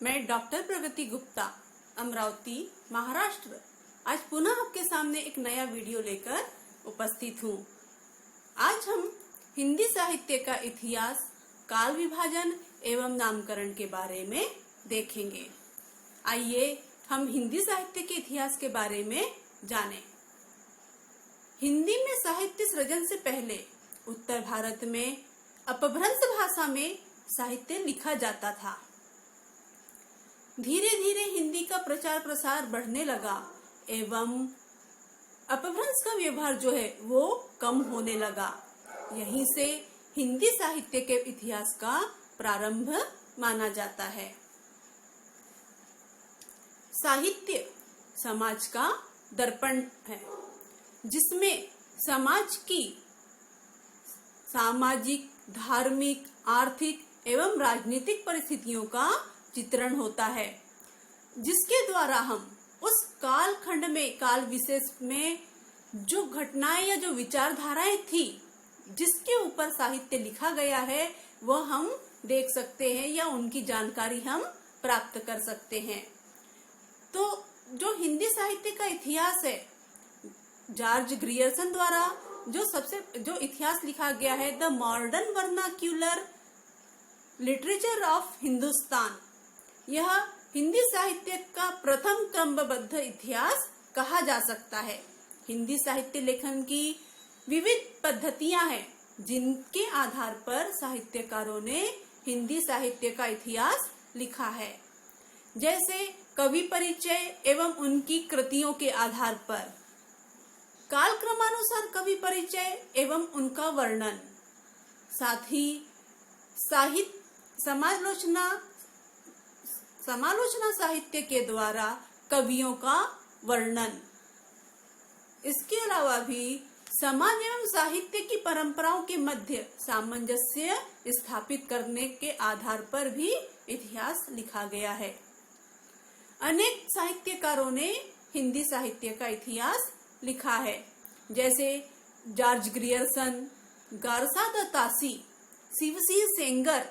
मैं डॉक्टर प्रगति गुप्ता, अमरावती, महाराष्ट्र, आज पुनः आपके सामने एक नया वीडियो लेकर उपस्थित हूँ। आज हम हिंदी साहित्य का इतिहास, काल विभाजन एवं नामकरण के बारे में देखेंगे। आइए हम हिंदी साहित्य के इतिहास के बारे में जानें। हिंदी में साहित्य सृजन से पहले उत्तर भारत में अपभ्रंश भाषा में साहित्य लिखा जाता था। धीरे धीरे हिंदी का प्रचार प्रसार बढ़ने लगा एवं अपभ्रंश का व्यवहार जो है वो कम होने लगा। यहीं से हिंदी साहित्य के इतिहास का प्रारंभ माना जाता है। साहित्य समाज का दर्पण है, जिसमें समाज की सामाजिक, धार्मिक, आर्थिक एवं राजनीतिक परिस्थितियों का चित्रण होता है, जिसके द्वारा हम उस काल खंड में, काल विशेष में जो घटनाएं या जो विचारधाराएं थी जिसके ऊपर साहित्य लिखा गया है वह हम देख सकते हैं या उनकी जानकारी हम प्राप्त कर सकते हैं। तो जो हिंदी साहित्य का इतिहास है, जॉर्ज ग्रियर्सन द्वारा जो इतिहास लिखा गया है, the modern vernacular literature of Hindustan, यह हिंदी साहित्य का प्रथम क्रमबद्ध इतिहास कहा जा सकता है। हिंदी साहित्य लेखन की विविध पद्धतियां हैं, जिनके आधार पर साहित्यकारों ने हिंदी साहित्य का इतिहास लिखा है। जैसे कवि परिचय एवं उनकी कृतियों के आधार पर, काल क्रमानुसार कवि परिचय एवं उनका वर्णन, साथ ही साहित्य समालोचना साहित्य के द्वारा कवियों का वर्णन। इसके अलावा भी समाज एवं साहित्य की परंपराओं के मध्य सामंजस्य स्थापित करने के आधार पर भी इतिहास लिखा गया है। अनेक साहित्यकारों ने हिंदी साहित्य का इतिहास लिखा है, जैसे जॉर्ज ग्रियर्सन, गारसा द तासी, शिवसिंह सेंगर,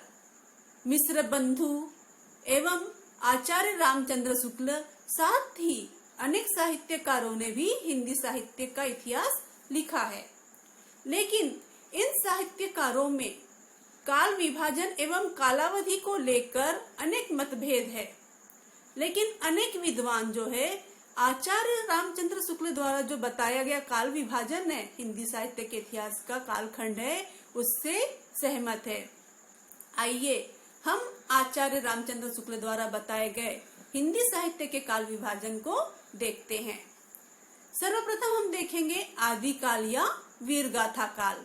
मिश्र बंधु एवं आचार्य रामचंद्र शुक्ल, साथ ही अनेक साहित्यकारों ने भी हिंदी साहित्य का इतिहास लिखा है। लेकिन इन साहित्यकारों में काल विभाजन एवं कालावधि को लेकर अनेक मतभेद है। लेकिन अनेक विद्वान जो है आचार्य रामचंद्र शुक्ल द्वारा जो बताया गया काल विभाजन है, हिंदी साहित्य के इतिहास का कालखंड है, उससे सहमत है। आइए हम आचार्य रामचंद्र शुक्ल द्वारा बताए गए हिंदी साहित्य के काल विभाजन को देखते हैं। सर्वप्रथम हम देखेंगे आदिकाल या वीरगाथा काल।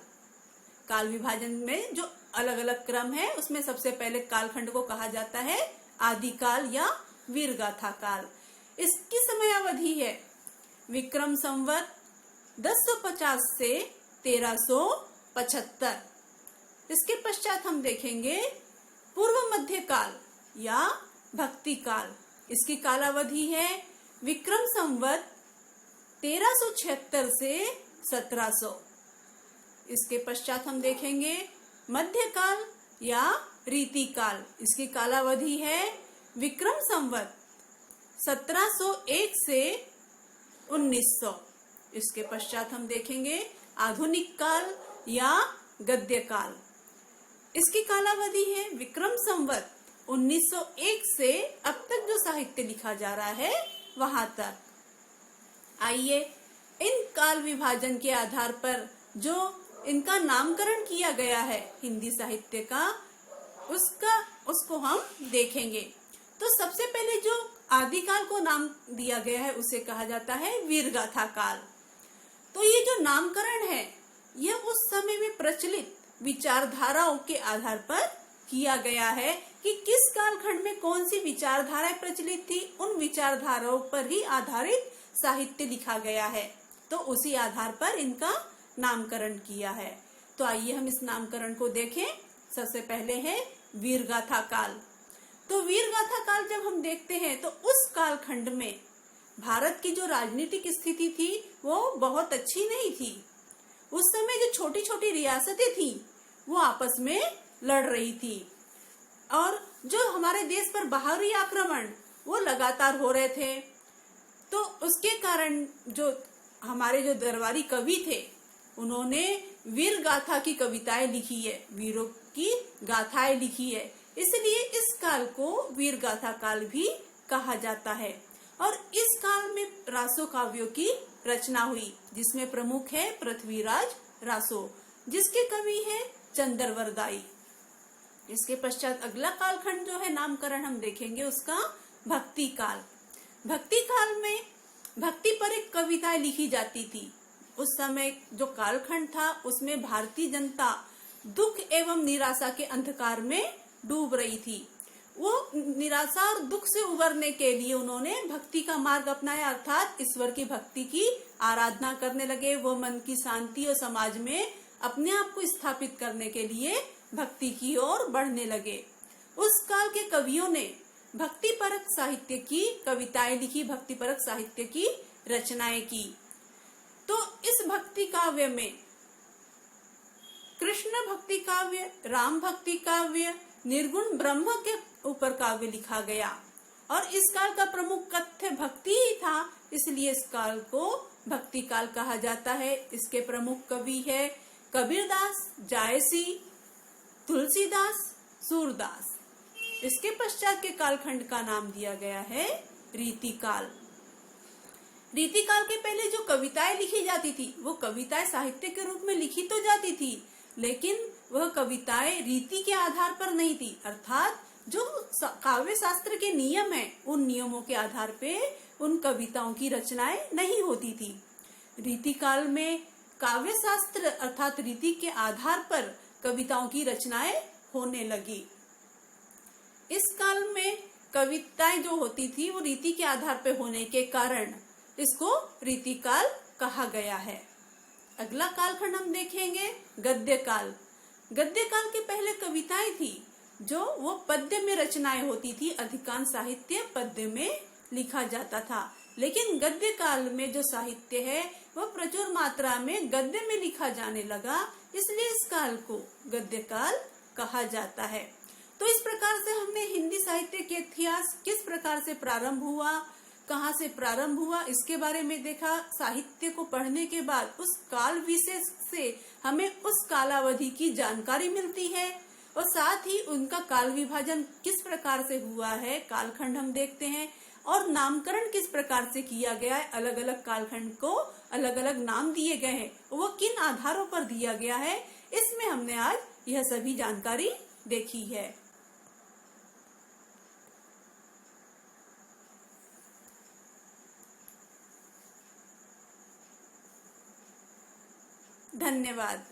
काल विभाजन में जो अलग अलग क्रम है, उसमें सबसे पहले कालखंड को कहा जाता है आदिकाल या वीरगाथा काल। इसकी समयावधि है विक्रम संवत 1050 से 1375। इसके पश्चात हम देखेंगे पूर्व मध्य काल या भक्ति काल। इसकी कालावधि है विक्रम संवत 1376 से 1700। इसके पश्चात हम देखेंगे मध्यकाल या रीति काल। इसकी कालावधि है विक्रम संवत 1701 से 1900। इसके पश्चात हम देखेंगे आधुनिक काल या गद्य काल। इसकी कालावधि है विक्रम संवत 1901 से अब तक जो साहित्य लिखा जा रहा है वहां तक। आइए इन काल विभाजन के आधार पर जो इनका नामकरण किया गया है हिंदी साहित्य का, उसको हम देखेंगे। तो सबसे पहले जो आदिकाल को नाम दिया गया है उसे कहा जाता है वीरगाथा काल। तो ये जो नामकरण है यह उस समय में प्रचलित विचारधाराओं के आधार पर किया गया है कि किस कालखंड में कौन सी विचारधाराएं प्रचलित थी, उन विचारधाराओं पर ही आधारित साहित्य लिखा गया है। तो उसी आधार पर इनका नामकरण किया है। तो आइए हम इस नामकरण को देखें। सबसे पहले है वीरगाथा काल। तो वीरगाथा काल जब हम देखते हैं तो उस कालखंड में भारत की जो राजनीतिक स्थिति थी वो बहुत अच्छी नहीं थी। उस समय जो छोटी छोटी रियासतें थी वो आपस में लड़ रही थी और जो हमारे देश पर बाहरी आक्रमण वो लगातार हो रहे थे, तो उसके कारण जो हमारे जो दरबारी कवि थे उन्होंने वीर गाथा की कविताएं लिखी है, वीरों की गाथाएं लिखी है, इसलिए इस काल को वीर गाथा काल भी कहा जाता है। और इस काल में रासो काव्यों की रचना हुई, जिसमें प्रमुख है पृथ्वीराज रासो, जिसके कवि है चंद्रवरदाई। इसके पश्चात अगला कालखंड जो है नामकरण हम देखेंगे उसका भक्ति काल। भक्ति काल में भक्ति पर एक कविताएं लिखी जाती थी। उस समय जो कालखंड था उसमें भारतीय जनता दुख एवं निराशा के अंधकार में डूब रही थी। वो निराशा और दुख से उबरने के लिए उन्होंने भक्ति का मार्ग अपनाया, अर्थात ईश्वर की भक्ति की आराधना करने लगे। वो मन की शांति और समाज में अपने आप को स्थापित करने के लिए भक्ति की ओर बढ़ने लगे। उस काल के कवियों ने भक्ति परक साहित्य की कविताएं लिखी, भक्ति परक साहित्य की रचनाएं की। तो इस भक्ति काव्य में कृष्ण भक्ति काव्य, राम भक्ति काव्य, निर्गुण ब्रह्म के ऊपर काव्य लिखा गया। और इस काल का प्रमुख कथ्य भक्ति ही था, इसलिए इस काल को भक्ति काल कहा जाता है। इसके प्रमुख कवि है कबीरदास, जायसी, तुलसीदास, सूरदास। इसके पश्चात के कालखंड का नाम दिया गया है रीतिकाल। रीतिकाल के पहले जो कविताएं लिखी जाती थी वो कविताएं साहित्य के रूप में लिखी तो जाती थी, लेकिन वह कविताएं रीति के आधार पर नहीं थी, अर्थात जो काव्य शास्त्र के नियम है उन नियमों के आधार पे उन कविताओं की रचनाएं नहीं होती थी। रीतिकाल में काव्य शास्त्र अर्थात रीति के आधार पर कविताओं की रचनाएं होने लगी। इस काल में कविताएं जो होती थी वो रीति के आधार पर होने के कारण इसको रीतिकाल कहा गया है। अगला कालखंड हम देखेंगे गद्य काल। गद्य काल के पहले कविताएं थी जो वो पद्य में रचनाएं होती थी, अधिकांश साहित्य पद्य में लिखा जाता था। लेकिन गद्य काल में जो साहित्य है वह प्रचुर मात्रा में गद्य में लिखा जाने लगा, इसलिए इस काल को गद्य काल कहा जाता है। तो इस प्रकार से हमने हिंदी साहित्य के इतिहास किस प्रकार से प्रारंभ हुआ, कहाँ से प्रारंभ हुआ, इसके बारे में देखा। साहित्य को पढ़ने के बाद उस काल विशेष से हमें उस कालावधि की जानकारी मिलती है और साथ ही उनका काल विभाजन किस प्रकार से हुआ है, कालखंड हम देखते हैं और नामकरण किस प्रकार से किया गया है। अलग अलग कालखंड को अलग अलग नाम दिए गए हैं, वो किन आधारों पर दिया गया है, इसमें हमने आज यह सभी जानकारी देखी है। धन्यवाद।